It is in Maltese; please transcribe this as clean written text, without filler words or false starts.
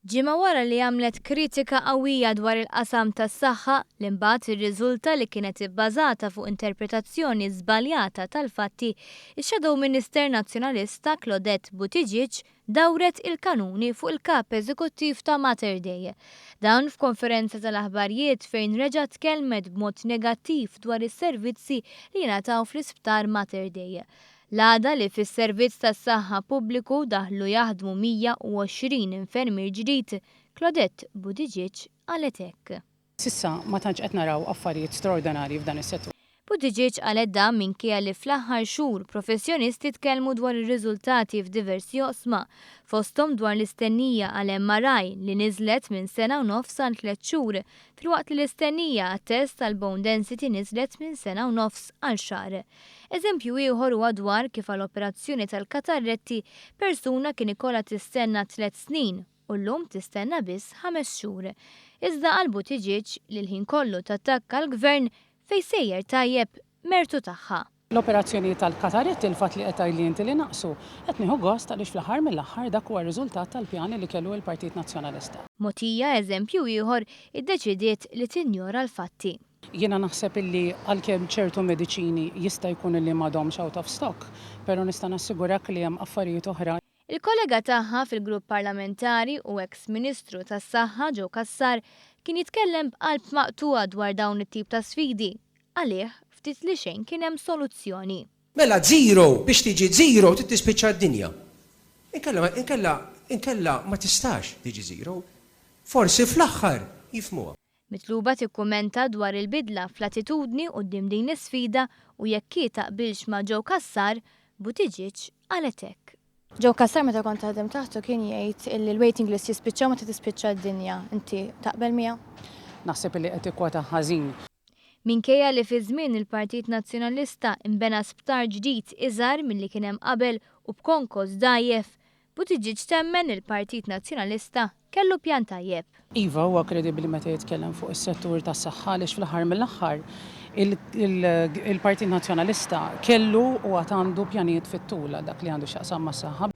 Ġimgħa wara li għamlet kritika qawwija dwar il-qasam tas-saħħa li mbagħad irriżulta li kienet ibbażata fuq interpretazzjoni żbaljata tal-fatti, ix-Shadow Minister Nazzjonalista Claudette Buttigieg dawret il-kanuni fuq il-kap eżekuttiv ta' Mater Dei. Dan f'konferenza tal-aħbarijiet fejn reġa' tkellmet b'mod negattiv dwar is-servizzi li jingħataw fl-Isptar Mater Dei. L-għada li fis-servizz tas-saħħa pubbliku daħlu jaħdmu 120 infermier ġdid, Claudette Buttigieg qalet hekk. Sissa ma tantx qed naraw affarijiet straordinarji f'dan is-settur. Buttigieg qalet dan minkejja li fl-aħħar xhur professjonisti tkellmu dwar ir-riżultati f'diversi oqsma, fosthom dwar l-istennija għal MRI li niżlet minn sena u nofs għal 3 xhur, filwaqt li l-istennija għat-test tal-bone density niżlet minn sena u nofs għal xahar. Eżempju ieħor huwa dwar kif għall-operazzjoni tal-katarretti persuna kien ikollha tistenna 3 snin u llum tistenna biss 5 xhur. Iżda qal Buttigieg li l-ħin kollu tattakka l-gvern fejn sejjer tajjeb mertu tagħha. L-operazzjoni tal-kataretti il-fatt li qed għajlienti li naqsu qed nieħu gost għaliex fl-aħħar mill-aħħar dak huwa r-riżultat tal-pjani li kellu l-Partit Nazzjonalista. Mogħtija eżempju ieħor iddeċidiet li tinjora l-fatti. Jiena naħseb illi għalkemm ċertu mediċini jista' jkun illi m'għadhomx out of stock, però nista' nassigurak li hemm affarijiet oħra. Il-kollega tagħha fil-grupp parlamentari u ex-Ministru tas-Saħħa Joe Cassar kien jitkellem b'qalb maqtuwa dwar dawn it-tip ta' sfidi. Għalih ftit li xejn kien hemm soluzzjoni. Mela zero biex tiġi zero trid tispiċċa d-dinja. Inkella ma tistax tiġi zero. Forsi fl-aħħar jifhmuha. Mitluba tikkummenta dwar il-bidla fl-attitudni quddiem din l-isfida u jekk taqbilx ma' Joe Cassar, Buttigieg qalet hekk. Joe Cassar meta kont taħdem taħtu kien jgħid li l-waiting list jispiċċa ma tispiċċa d-dinja. Inti taqbel miegħu? Naħseb illi qed ikkwota ħażin. Minkejja li fi żmien il-Partit Nazzjonalista imbena sptar ġdid iżgħar milli kien hemm qabel u b'konkos dajjef, Buttigieg temmen il-Partit Nazzjonalista kellu pjan tajjeb. Iva huwa kredibbli meta jitkellem fuq is-settur tas-saħħa għaliex fl-aħħar mill-aħħar il-Partit Nazzjonalista kellu u għad għandu pjanijiet fit-tul dak li għandu x'aqsam mas-saħħa.